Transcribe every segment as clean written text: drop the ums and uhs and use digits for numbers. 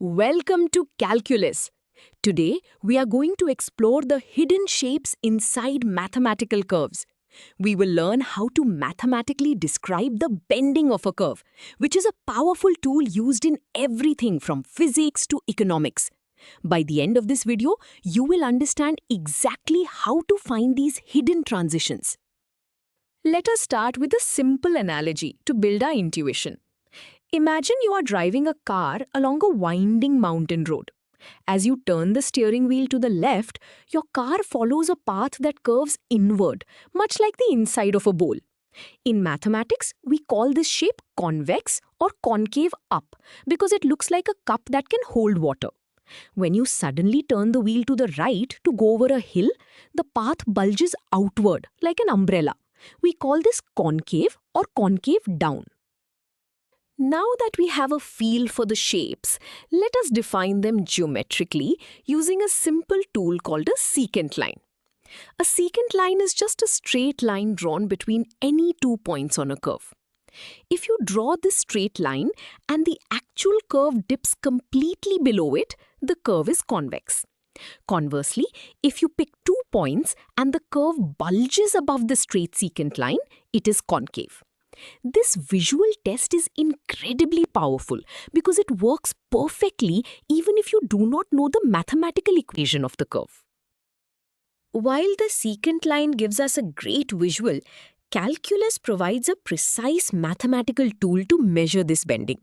Welcome to Calculus. Today, we are going to explore the hidden shapes inside mathematical curves. We will learn how to mathematically describe the bending of a curve, which is a powerful tool used in everything from physics to economics. By the end of this video, you will understand exactly how to find these hidden transitions. Let us start with a simple analogy to build our intuition. Imagine you are driving a car along a winding mountain road. As you turn the steering wheel to the left, your car follows a path that curves inward, much like the inside of a bowl. In mathematics, we call this shape convex or concave up because it looks like a cup that can hold water. When you suddenly turn the wheel to the right to go over a hill, the path bulges outward like an umbrella. We call this concave or concave down. Now that we have a feel for the shapes, let us define them geometrically using a simple tool called a secant line. A secant line is just a straight line drawn between any 2 points on a curve. If you draw this straight line and the actual curve dips completely below it, the curve is convex. Conversely, if you pick 2 points and the curve bulges above the straight secant line, it is concave. This visual test is incredibly powerful because it works perfectly even if you do not know the mathematical equation of the curve. While the secant line gives us a great visual, calculus provides a precise mathematical tool to measure this bending.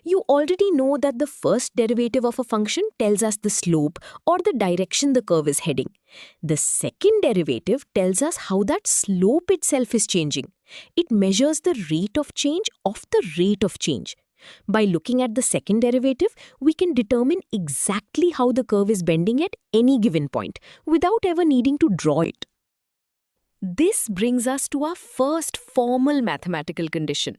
You already know that the first derivative of a function tells us the slope or the direction the curve is heading. The second derivative tells us how that slope itself is changing. It measures the rate of change of the rate of change. By looking at the second derivative, we can determine exactly how the curve is bending at any given point without ever needing to draw it. This brings us to our first formal mathematical condition.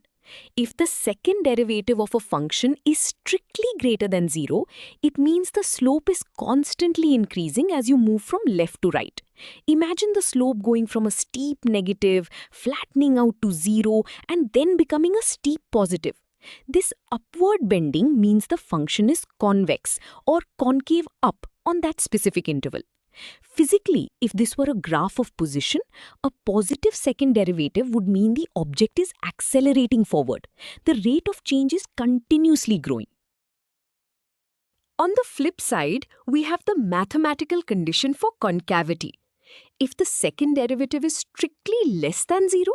If the second derivative of a function is strictly greater than 0, it means the slope is constantly increasing as you move from left to right. Imagine the slope going from a steep negative, flattening out to 0, and then becoming a steep positive. This upward bending means the function is convex or concave up on that specific interval. Physically, if this were a graph of position, a positive second derivative would mean the object is accelerating forward. The rate of change is continuously growing. On the flip side, we have the mathematical condition for concavity. If the second derivative is strictly less than 0,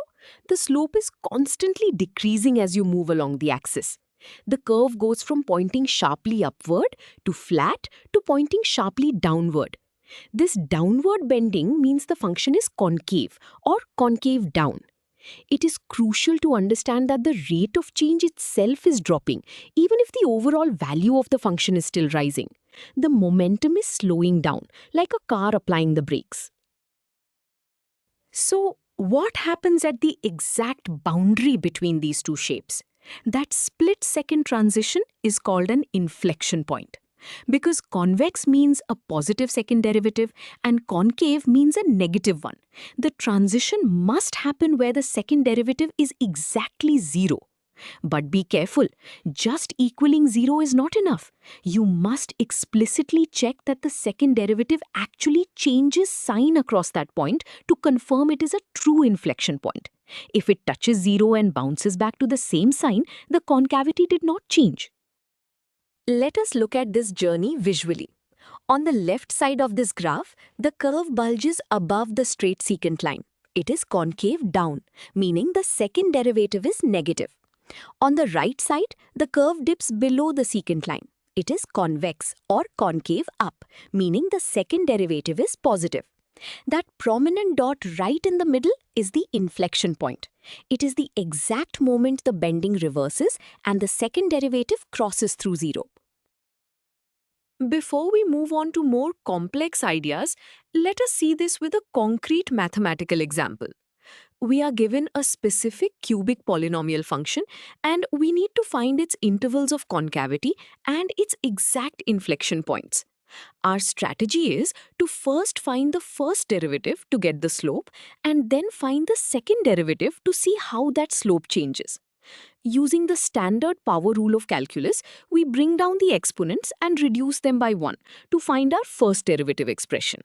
the slope is constantly decreasing as you move along the axis. The curve goes from pointing sharply upward to flat to pointing sharply downward. This downward bending means the function is concave or concave down. It is crucial to understand that the rate of change itself is dropping, even if the overall value of the function is still rising. The momentum is slowing down, like a car applying the brakes. So, what happens at the exact boundary between these two shapes? That split-second transition is called an inflection point. Because convex means a positive second derivative and concave means a negative one, the transition must happen where the second derivative is exactly 0. But be careful, just equaling 0 is not enough. You must explicitly check that the second derivative actually changes sign across that point to confirm it is a true inflection point. If it touches 0 and bounces back to the same sign, the concavity did not change. Let us look at this journey visually. On the left side of this graph, the curve bulges above the straight secant line. It is concave down, meaning the second derivative is negative. On the right side, the curve dips below the secant line. It is convex or concave up, meaning the second derivative is positive. That prominent dot right in the middle is the inflection point. It is the exact moment the bending reverses and the second derivative crosses through 0. Before we move on to more complex ideas, let us see this with a concrete mathematical example. We are given a specific cubic polynomial function and we need to find its intervals of concavity and its exact inflection points. Our strategy is to first find the first derivative to get the slope and then find the second derivative to see how that slope changes. Using the standard power rule of calculus, we bring down the exponents and reduce them by 1 to find our first derivative expression.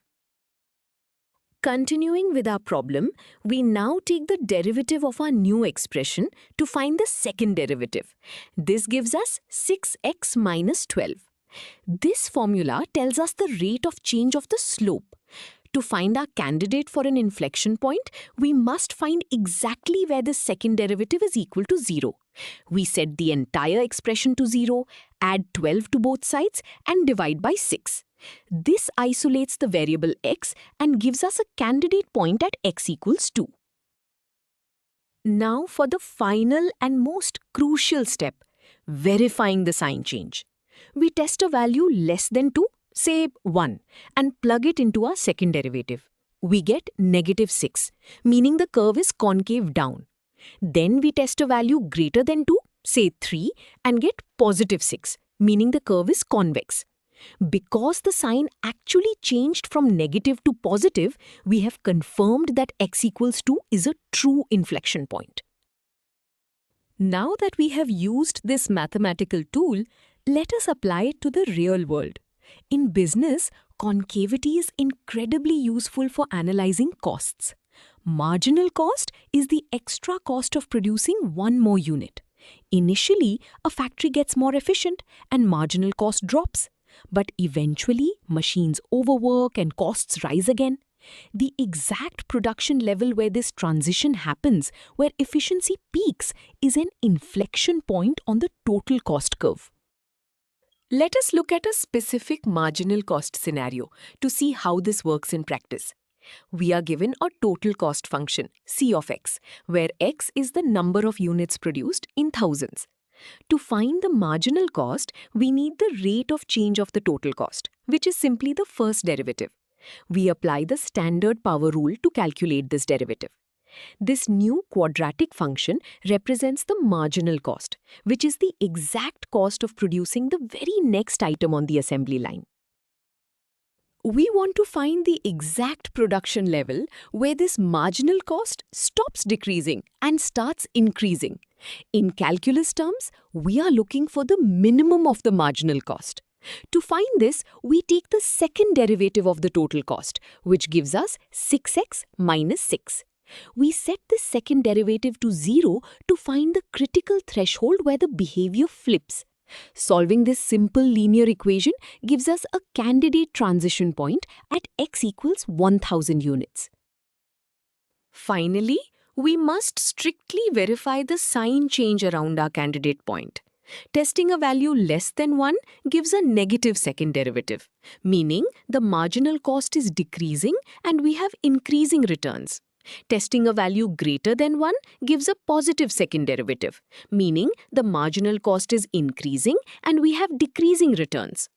Continuing with our problem, we now take the derivative of our new expression to find the second derivative. This gives us 6x minus 12. This formula tells us the rate of change of the slope. To find our candidate for an inflection point, we must find exactly where the second derivative is equal to 0. We set the entire expression to 0, add 12 to both sides, and divide by 6. This isolates the variable x and gives us a candidate point at x equals 2. Now for the final and most crucial step, verifying the sign change. We test a value less than 2, say 1, and plug it into our second derivative. We get negative 6, meaning the curve is concave down. Then we test a value greater than 2, say 3, and get positive 6, meaning the curve is convex. Because the sign actually changed from negative to positive, we have confirmed that x equals 2 is a true inflection point. Now that we have used this mathematical tool, let us apply it to the real world. In business, concavity is incredibly useful for analyzing costs. Marginal cost is the extra cost of producing one more unit. Initially, a factory gets more efficient and marginal cost drops. But eventually, machines overwork and costs rise again. The exact production level where this transition happens, where efficiency peaks, is an inflection point on the total cost curve. Let us look at a specific marginal cost scenario to see how this works in practice. We are given a total cost function, C of x, where x is the number of units produced in thousands. To find the marginal cost, we need the rate of change of the total cost, which is simply the first derivative. We apply the standard power rule to calculate this derivative. This new quadratic function represents the marginal cost, which is the exact cost of producing the very next item on the assembly line. We want to find the exact production level where this marginal cost stops decreasing and starts increasing. In calculus terms, we are looking for the minimum of the marginal cost. To find this, we take the second derivative of the total cost, which gives us 6x minus 6. We set the second derivative to 0 to find the critical threshold where the behavior flips. Solving this simple linear equation gives us a candidate transition point at x equals 1000 units. Finally, we must strictly verify the sign change around our candidate point. Testing a value less than 1 gives a negative second derivative, meaning the marginal cost is decreasing and we have increasing returns. Testing a value greater than 1 gives a positive second derivative, meaning the marginal cost is increasing and we have decreasing returns.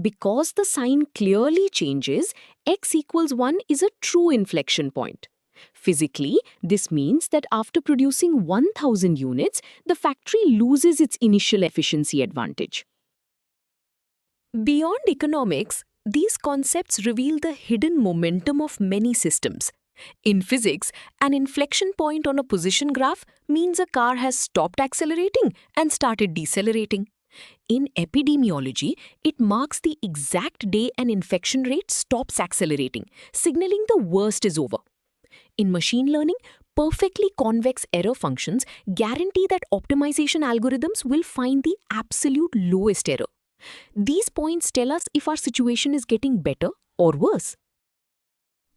Because the sign clearly changes, x equals 1 is a true inflection point. Physically, this means that after producing 1000 units, the factory loses its initial efficiency advantage. Beyond economics, these concepts reveal the hidden momentum of many systems. In physics, an inflection point on a position graph means a car has stopped accelerating and started decelerating. In epidemiology, it marks the exact day an infection rate stops accelerating, signaling the worst is over. In machine learning, perfectly convex error functions guarantee that optimization algorithms will find the absolute lowest error. These points tell us if our situation is getting better or worse.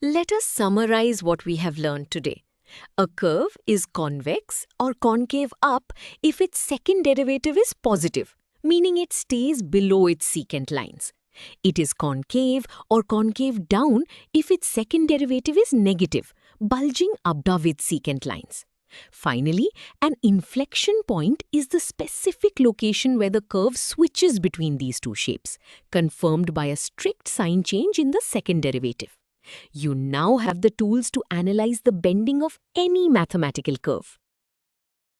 Let us summarize what we have learned today. A curve is convex or concave up if its second derivative is positive, meaning it stays below its secant lines. It is concave or concave down if its second derivative is negative, bulging above its secant lines. Finally, an inflection point is the specific location where the curve switches between these two shapes, confirmed by a strict sign change in the second derivative. You now have the tools to analyze the bending of any mathematical curve.